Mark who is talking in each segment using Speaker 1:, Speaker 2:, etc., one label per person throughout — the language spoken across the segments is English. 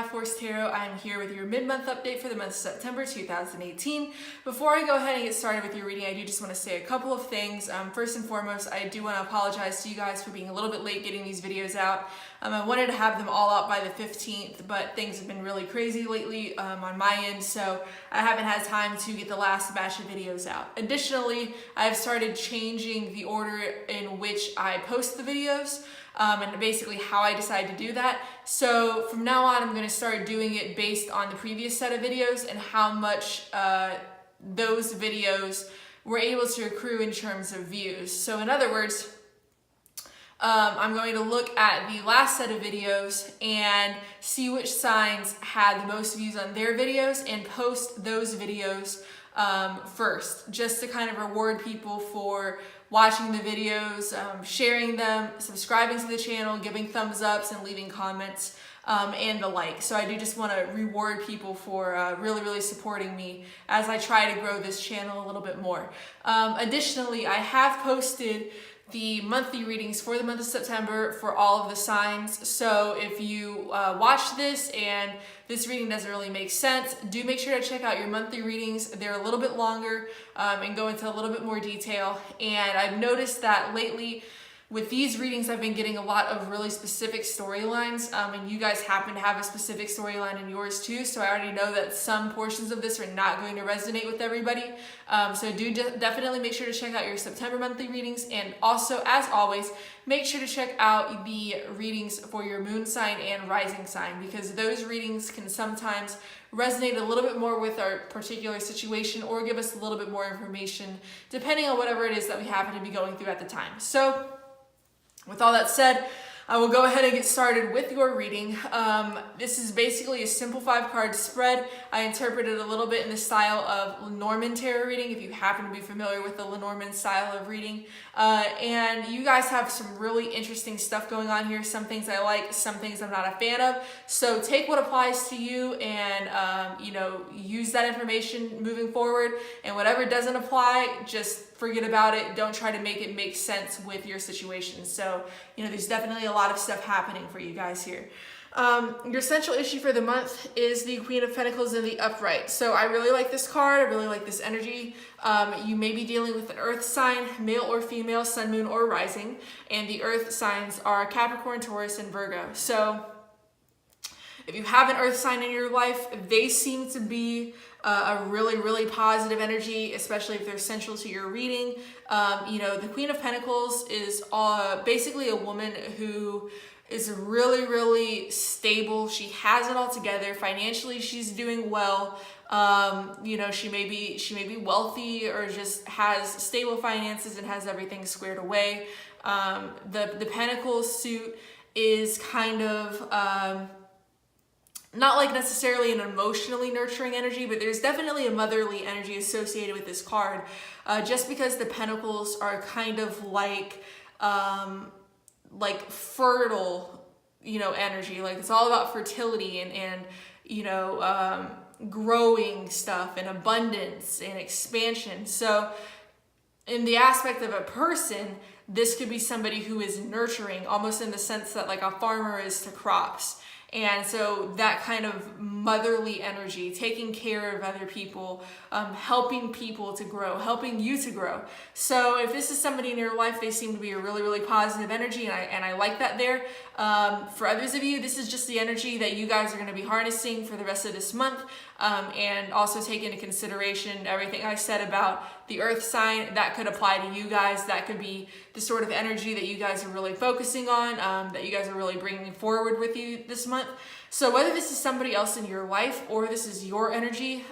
Speaker 1: Dark Force Tarot. I am here with your mid-month update for the month of September 2018. Before I go ahead and get started with your reading, I do just want to say a couple of things. First and foremost, I do want to apologize to you guys for being a little bit late getting these videos out. I wanted to have them all out by the 15th, but things have been really crazy lately on my end, so I haven't had time to get the last batch of videos out. Additionally, I've started changing the order in which I post the videos. And basically how I decide to do that. So from now on, I'm going to start doing it based on the previous set of videos and how much those videos were able to accrue in terms of views. So in other words, I'm going to look at the last set of videos and see which signs had the most views on their videos and post those videos first, just to kind of reward people for watching the videos, sharing them, subscribing to the channel, giving thumbs ups and leaving comments, and the like. So I do just want to reward people for really supporting me as I try to grow this channel a little bit more. Additionally, I have posted the monthly readings for the month of September for all of the signs. So if you watch this and this reading doesn't really make sense, do make sure to check out your monthly readings. They're a little bit longer and go into a little bit more detail. And I've noticed that lately with these readings, I've been getting a lot of really specific storylines, and you guys happen to have a specific storyline in yours too, so I already know that some portions of this are not going to resonate with everybody. So do definitely make sure to check out your September monthly readings, and also, as always, make sure to check out the readings for your moon sign and rising sign, because those readings can sometimes resonate a little bit more with our particular situation or give us a little bit more information, depending on whatever it is that we happen to be going through at the time. So with all that said, I will go ahead and get started with your reading. This is basically a simple 5-card spread. I interpreted a little bit in the style of Lenormand tarot reading, if you happen to be familiar with the Lenormand style of reading. And you guys have some really interesting stuff going on here. Some things I like, some things I'm not a fan of. So take what applies to you and use that information moving forward. And whatever doesn't apply, just forget about it. Don't try to make it make sense with your situation. So, there's definitely a lot of stuff happening for you guys here. Your central issue for the month is the Queen of Pentacles in the upright. So I really like this card. I really like this energy. You may be dealing with an earth sign, male or female, sun, moon, or rising. And the earth signs are Capricorn, Taurus, and Virgo. So if you have an earth sign in your life, they seem to be a really positive energy, especially if they're central to your reading. The Queen of Pentacles is basically a woman who is really stable. She has it all together. Financially, she's doing well. She may be wealthy or just has stable finances and has everything squared away. The Pentacles suit is kind of not like necessarily an emotionally nurturing energy, but there's definitely a motherly energy associated with this card, just because the Pentacles are kind of like fertile, energy. Like it's all about fertility and growing stuff and abundance and expansion. So in the aspect of a person, this could be somebody who is nurturing, almost in the sense that like a farmer is to crops. And so that kind of motherly energy, taking care of other people, helping people to grow, helping you to grow. So if this is somebody in your life, they seem to be a really positive energy, and I like that there. For others of you, this is just the energy that you guys are going to be harnessing for the rest of this month. And also take into consideration everything I said about the earth sign. That could apply to you guys. That could be the sort of energy that you guys are really focusing on, that you guys are really bringing forward with you this month. So whether this is somebody else in your life or this is your energy,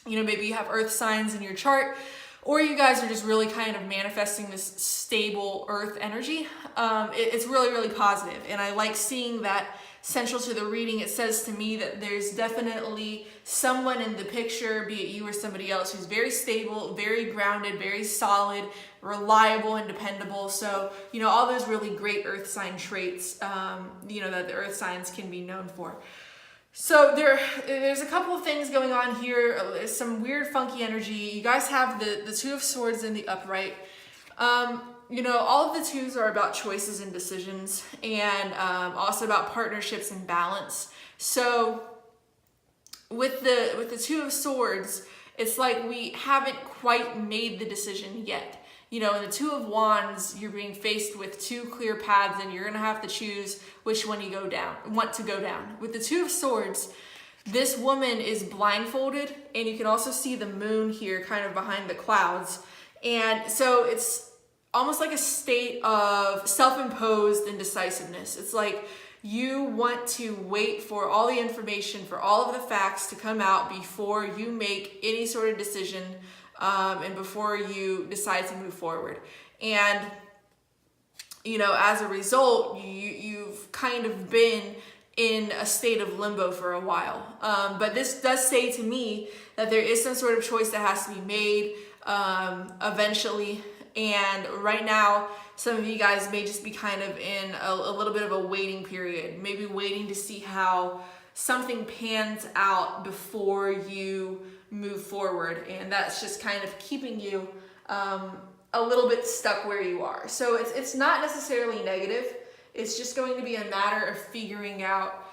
Speaker 1: maybe you have earth signs in your chart, or you guys are just really kind of manifesting this stable earth energy, it's really positive. And I like seeing that central to the reading. It says to me that there's definitely someone in the picture, be it you or somebody else, who's very stable, very grounded, very solid, reliable, and dependable. So, all those really great earth sign traits, that the earth signs can be known for. So there's a couple of things going on here. There's some weird, funky energy. You guys have the Two of Swords in the upright. all of the twos are about choices and decisions, and also about partnerships and balance. So with the Two of Swords, it's like we haven't quite made the decision yet. In the Two of Wands, you're being faced with two clear paths, and you're gonna have to choose which one you want to go down. With the Two of Swords, this woman is blindfolded, and you can also see the moon here kind of behind the clouds. And so it's almost like a state of self-imposed indecisiveness. It's like you want to wait for all the information, for all of the facts to come out before you make any sort of decision, and before you decide to move forward. And, as a result, you've kind of been in a state of limbo for a while. But this does say to me that there is some sort of choice that has to be made eventually. And right now, some of you guys may just be kind of in a little bit of a waiting period, maybe waiting to see how something pans out before you move forward. And that's just kind of keeping you a little bit stuck where you are. So it's not necessarily negative. It's just going to be a matter of figuring out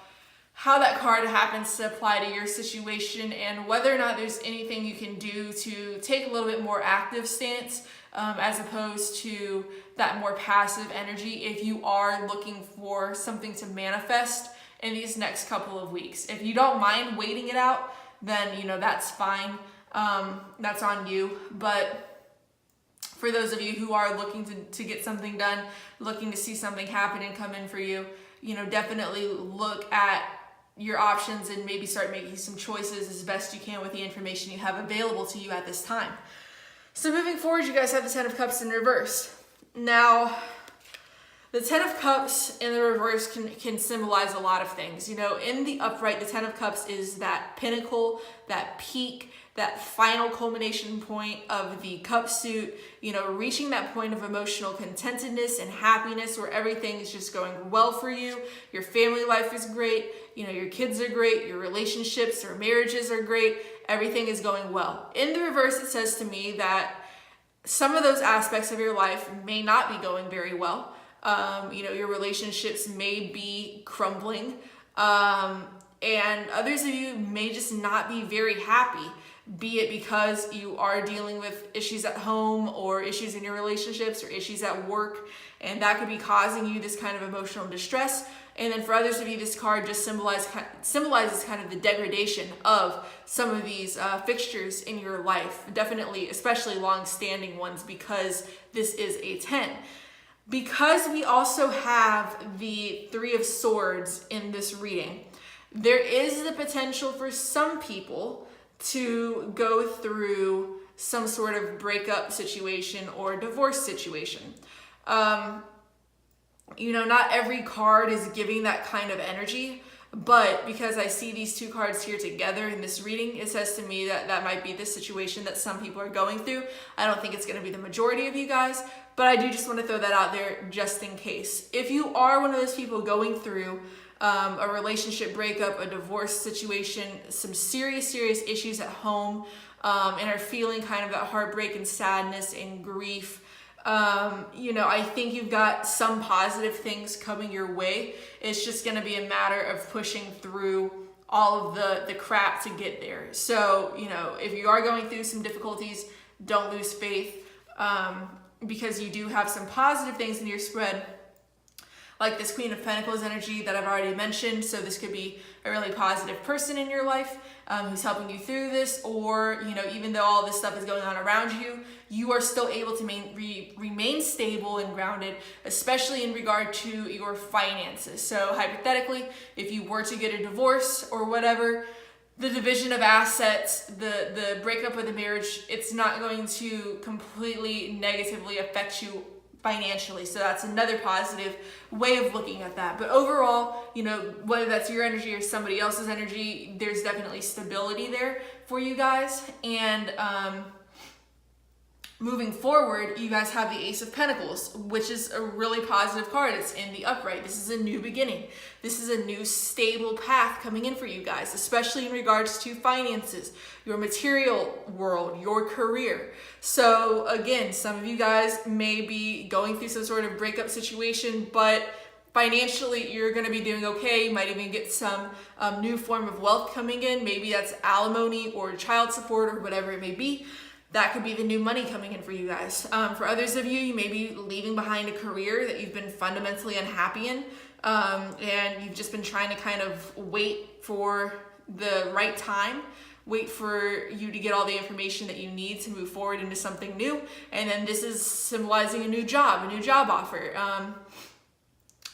Speaker 1: how that card happens to apply to your situation, and whether or not there's anything you can do to take a little bit more active stance, as opposed to that more passive energy, if you are looking for something to manifest in these next couple of weeks. If you don't mind waiting it out, then that's fine. That's on you. But for those of you who are looking to get something done, looking to see something happen and come in for you, definitely look at your options and maybe start making some choices as best you can with the information you have available to you at this time. So moving forward, you guys have the Ten of Cups in reverse. Now, the Ten of Cups in the reverse can symbolize a lot of things. In the upright, the Ten of Cups is that pinnacle, that peak, that final culmination point of the cup suit, reaching that point of emotional contentedness and happiness where everything is just going well for you. Your family life is great. Your kids are great. Your relationships or marriages are great. Everything is going well. In the reverse, it says to me that some of those aspects of your life may not be going very well. Your relationships may be crumbling. And others of you may just not be very happy, be it because you are dealing with issues at home or issues in your relationships or issues at work, and that could be causing you this kind of emotional distress. And then for others of you, this card just symbolizes kind of the degradation of some of these fixtures in your life, definitely, especially long-standing ones, because this is a 10. Because we also have the Three of Swords in this reading, there is the potential for some people to go through some sort of breakup situation or divorce situation. Not every card is giving that kind of energy, but because I see these two cards here together in this reading, it says to me that that might be the situation that some people are going through. I don't think it's going to be the majority of you guys, but I do just want to throw that out there just in case. If you are one of those people going through a relationship breakup, a divorce situation, some serious issues at home, and are feeling kind of that heartbreak and sadness and grief, I think you've got some positive things coming your way. It's just going to be a matter of pushing through all of the crap to get there. So, if you are going through some difficulties, don't lose faith, because you do have some positive things in your spread, like this Queen of Pentacles energy that I've already mentioned. So this could be a really positive person in your life who's helping you through this, or, even though all this stuff is going on around you, you are still able to remain stable and grounded, especially in regard to your finances. So hypothetically, if you were to get a divorce or whatever, the division of assets, the breakup of the marriage, it's not going to completely negatively affect you financially. So that's another positive way of looking at that. But overall, whether that's your energy or somebody else's energy, there's definitely stability there for you guys. And Moving forward, you guys have the Ace of Pentacles, which is a really positive card. It's in the upright. This is a new beginning. This is a new stable path coming in for you guys, especially in regards to finances, your material world, your career. So again, some of you guys may be going through some sort of breakup situation, but financially, you're going to be doing okay. You might even get some new form of wealth coming in. Maybe that's alimony or child support or whatever it may be. That could be the new money coming in for you guys. For others of you, you may be leaving behind a career that you've been fundamentally unhappy in, and you've just been trying to kind of wait for the right time, wait for you to get all the information that you need to move forward into something new. And then this is symbolizing a new job offer.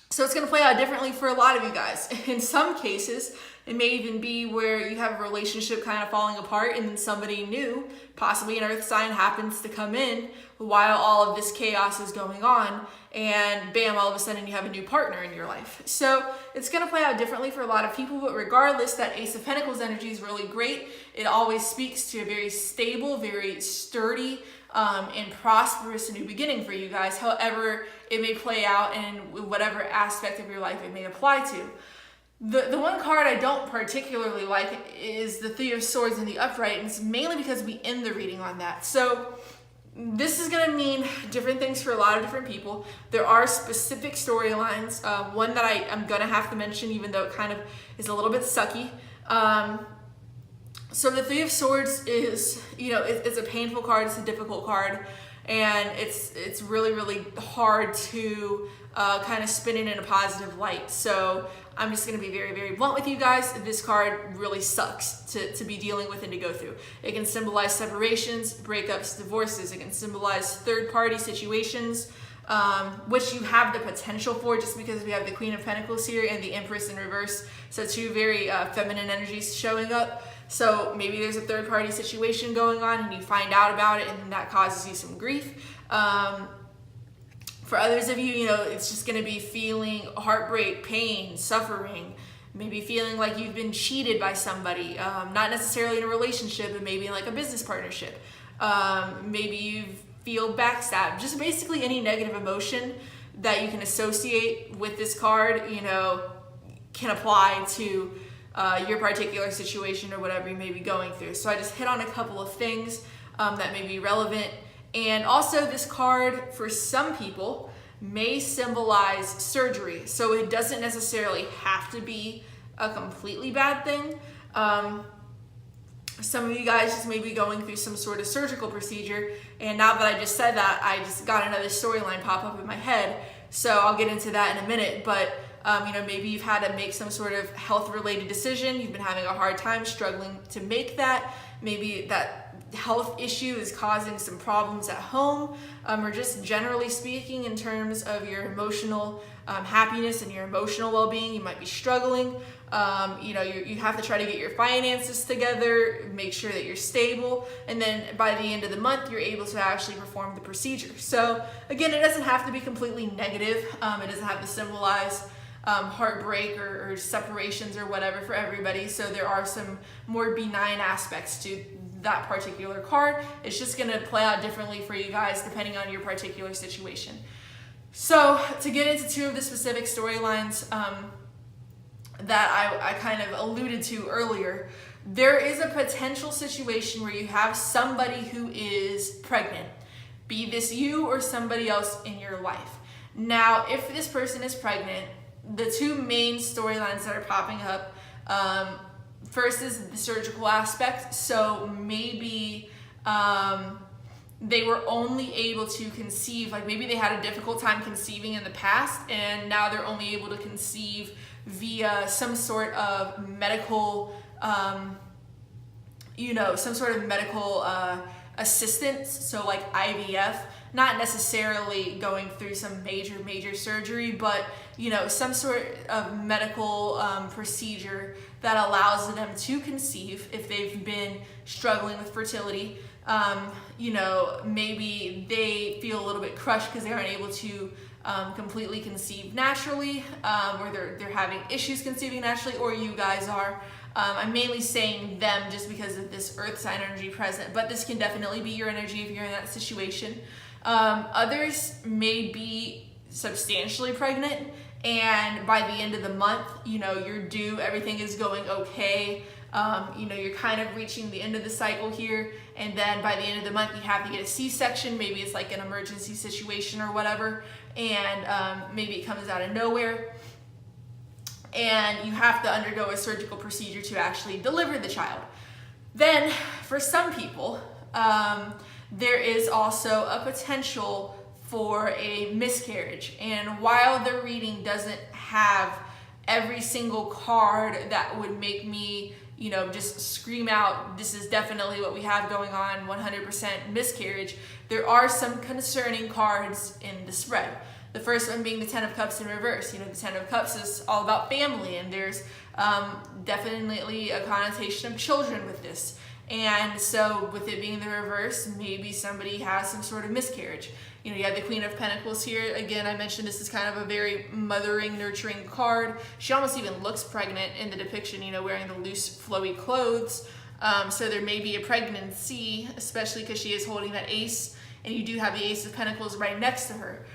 Speaker 1: So it's going to play out differently for a lot of you guys. In some cases, it may even be where you have a relationship kind of falling apart and then somebody new, possibly an earth sign, happens to come in while all of this chaos is going on, and bam, all of a sudden you have a new partner in your life. So it's going to play out differently for a lot of people, but regardless, that Ace of Pentacles energy is really great. It always speaks to a very stable, very sturdy, and prosperous new beginning for you guys, however it may play out in whatever aspect of your life it may apply to. The one card I don't particularly like is the Three of Swords in the upright, and it's mainly because we end the reading on that. So this is going to mean different things for a lot of different people. There are specific storylines, one that I'm going to have to mention even though it kind of is a little bit sucky. So the Three of Swords is, it's a painful card, it's a difficult card, and it's really, really hard to kind of spin it in a positive light. So I'm just going to be very, very blunt with you guys. This card really sucks to be dealing with and to go through. It can symbolize separations, breakups, divorces. It can symbolize third-party situations, which you have the potential for just because we have the Queen of Pentacles here and the Empress in reverse. So two very feminine energies showing up. So maybe there's a third-party situation going on and you find out about it and that causes you some grief. For others of you, it's just going to be feeling heartbreak, pain, suffering, maybe feeling like you've been cheated by somebody, not necessarily in a relationship, but maybe in like a business partnership. Maybe you feel backstabbed, just basically any negative emotion that you can associate with this card, can apply to your particular situation or whatever you may be going through. So I just hit on a couple of things that may be relevant. And also this card, for some people, may symbolize surgery. So it doesn't necessarily have to be a completely bad thing. Some of you guys just may be going through some sort of surgical procedure. And now that I just said that, I just got another storyline pop up in my head. So I'll get into that in a minute. But maybe you've had to make some sort of health-related decision. You've been having a hard time struggling to make that. Maybe that health issue is causing some problems at home, or just generally speaking in terms of your emotional happiness and your emotional well-being. You might be struggling. You have to try to get your finances together, make sure that you're stable, and then by the end of the month, you're able to actually perform the procedure. So again, it doesn't have to be completely negative. It doesn't have to symbolize heartbreak or separations or whatever for everybody. So there are some more benign aspects to that particular card. It's just going to play out differently for you guys depending on your particular situation. So to get into two of the specific storylines that I kind of alluded to earlier, there is a potential situation where you have somebody who is pregnant, be this you or somebody else in your life. Now, if this person is pregnant, the two main storylines that are popping up, first is the surgical aspect. So maybe they were only able to conceive, like maybe they had a difficult time conceiving in the past, and now they're only able to conceive via some sort of medical, some sort of medical assistance. So like IVF, not necessarily going through some major surgery, but some sort of medical procedure that allows them to conceive if they've been struggling with fertility. Maybe they feel a little bit crushed because they aren't able to completely conceive naturally, or they're having issues conceiving naturally, or you guys are. I'm mainly saying them just because of this earth sign energy present, but this can definitely be your energy if you're in that situation. Others may be substantially pregnant, and by the end of the month, you're due, everything is going okay. You're kind of reaching the end of the cycle here, and then by the end of the month, you have to get a C-section. Maybe it's like an emergency situation or whatever, and maybe it comes out of nowhere, and you have to undergo a surgical procedure to actually deliver the child. Then, for some people, there is also a potential for a miscarriage. And while the reading doesn't have every single card that would make me, just scream out, this is definitely what we have going on, 100% miscarriage, there are some concerning cards in the spread. The first one being the Ten of Cups in reverse. The Ten of Cups is all about family, and there's definitely a connotation of children with this. And so with it being the reverse, maybe somebody has some sort of miscarriage. You have the Queen of Pentacles here. Again, I mentioned this is kind of a very mothering, nurturing card. She almost even looks pregnant in the depiction, wearing the loose, flowy clothes. So there may be a pregnancy, especially because she is holding that ace, and you do have the Ace of Pentacles right next to her.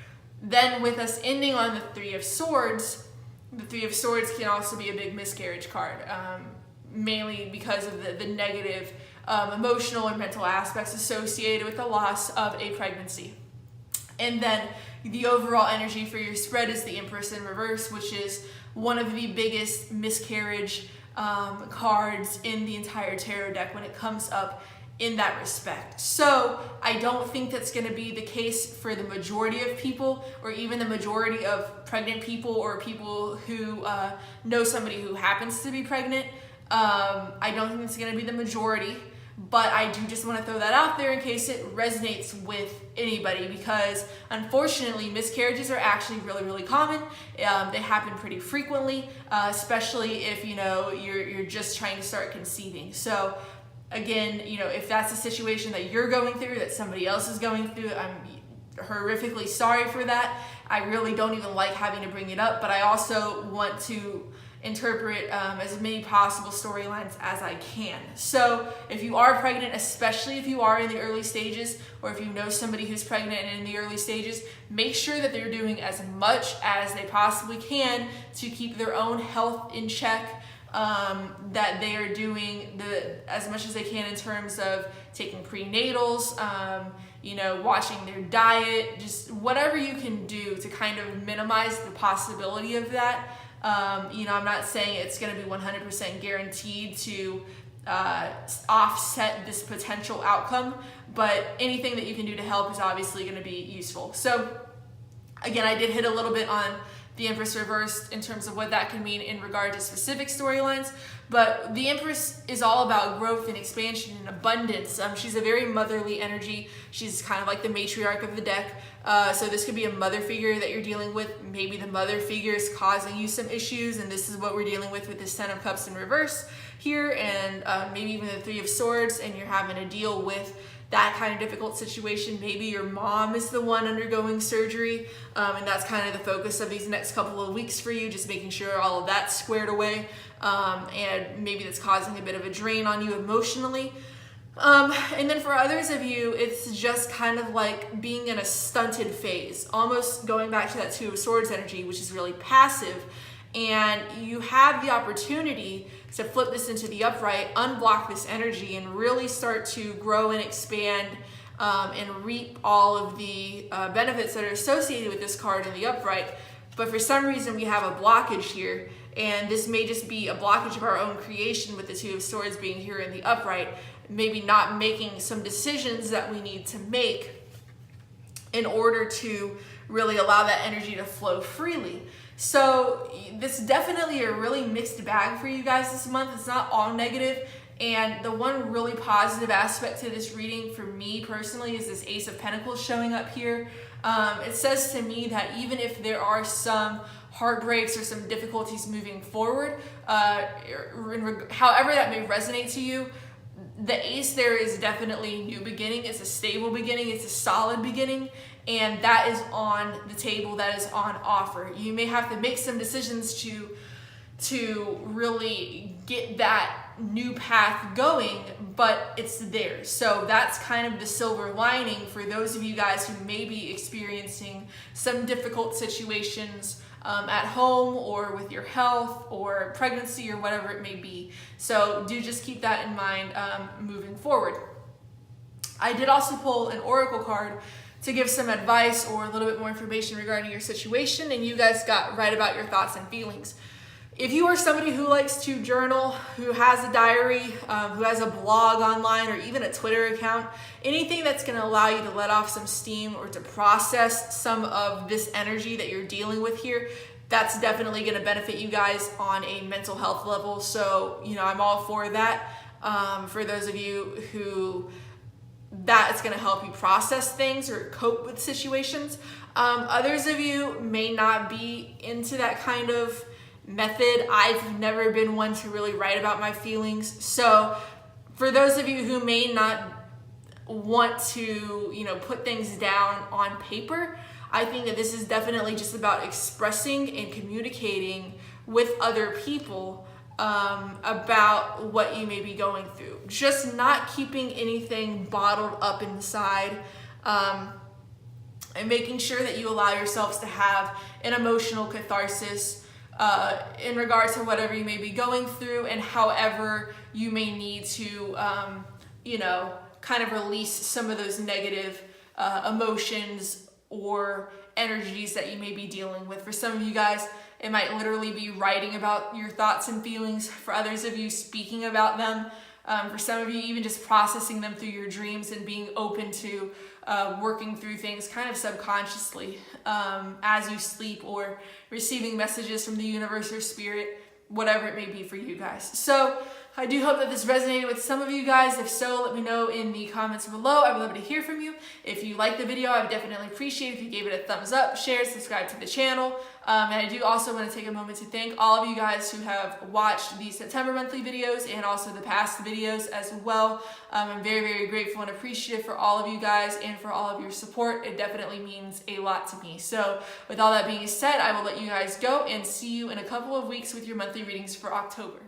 Speaker 1: Then with us ending on the Three of Swords, the Three of Swords can also be a big miscarriage card, mainly because of the negative emotional or mental aspects associated with the loss of a pregnancy. And then the overall energy for your spread is the Empress in reverse, which is one of the biggest miscarriage cards in the entire tarot deck when it comes up in that respect. So I don't think that's going to be the case for the majority of people, or even the majority of pregnant people or people who know somebody who happens to be pregnant. I don't think it's going to be the majority, but I do just want to throw that out there in case it resonates with anybody, because unfortunately miscarriages are actually really, really common. They happen pretty frequently, especially if you're just trying to start conceiving. So again, if that's a situation that you're going through, that somebody else is going through, I'm horrifically sorry for that. I really don't even like having to bring it up, but I also want to interpret as many possible storylines as I can. So if you are pregnant, especially if you are in the early stages, or if you know somebody who's pregnant and in the early stages, make sure that they're doing as much as they possibly can to keep their own health in check, that they are doing as much as they can in terms of taking prenatals, watching their diet, just whatever you can do to kind of minimize the possibility of that. I'm not saying it's going to be 100% guaranteed to offset this potential outcome, but anything that you can do to help is obviously going to be useful. So again, I did hit a little bit on the Empress reversed in terms of what that can mean in regard to specific storylines, but the Empress is all about growth and expansion and abundance. She's a very motherly energy. She's kind of like the matriarch of the deck. So this could be a mother figure that you're dealing with. Maybe the mother figure is causing you some issues, and this is what we're dealing with this Ten of Cups in reverse here, and maybe even the Three of Swords, and you're having to deal with that kind of difficult situation. Maybe your mom is the one undergoing surgery, and that's kind of the focus of these next couple of weeks for you, just making sure all of that's squared away, and maybe that's causing a bit of a drain on you emotionally. And then for others of you, it's just kind of like being in a stunted phase, almost going back to that Two of Swords energy, which is really passive. And you have the opportunity to flip this into the upright, unblock this energy, and really start to grow and expand and reap all of the benefits that are associated with this card in the upright. But for some reason, we have a blockage here, and this may just be a blockage of our own creation with the Two of Swords being here in the upright, maybe not making some decisions that we need to make in order to really allow that energy to flow freely. So this is definitely a really mixed bag for you guys this month. It's not all negative. And the one really positive aspect to this reading for me personally is this Ace of Pentacles showing up here. It says to me that even if there are some heartbreaks or some difficulties moving forward, however that may resonate to you, The ace there is definitely new beginning. It's a stable beginning. It's a solid beginning. And that is on the table. That is on offer. You may have to make some decisions to really get that new path going, but it's there. So that's kind of the silver lining for those of you guys who may be experiencing some difficult situations at home or with your health or pregnancy or whatever it may be. So do just keep that in mind moving forward. I did also pull an oracle card to give some advice or a little bit more information regarding your situation, and you guys got right about your thoughts and feelings. If you are somebody who likes to journal, who has a diary, who has a blog online or even a Twitter account, anything that's going to allow you to let off some steam or to process some of this energy that you're dealing with here, that's definitely going to benefit you guys on a mental health level. So, I'm all for that. For those of you who that is going to help you process things or cope with situations. Others of you may not be into that kind of method. I've never been one to really write about my feelings. So for those of you who may not want to, put things down on paper, I think that this is definitely just about expressing and communicating with other people about what you may be going through. Just not keeping anything bottled up inside, and making sure that you allow yourselves to have an emotional catharsis in regards to whatever you may be going through, and however you may need to, kind of release some of those negative emotions or energies that you may be dealing with. For some of you guys, it might literally be writing about your thoughts and feelings. For others of you, speaking about them. For some of you, even just processing them through your dreams and being open to working through things kind of subconsciously as you sleep, or receiving messages from the universe or spirit, whatever it may be for you guys. So I do hope that this resonated with some of you guys. If so, let me know in the comments below. I would love to hear from you. If you liked the video, I would definitely appreciate if you gave it a thumbs up, share, subscribe to the channel. And I do also want to take a moment to thank all of you guys who have watched the September monthly videos and also the past videos as well. I'm very, very grateful and appreciative for all of you guys and for all of your support. It definitely means a lot to me. So with all that being said, I will let you guys go and see you in a couple of weeks with your monthly readings for October.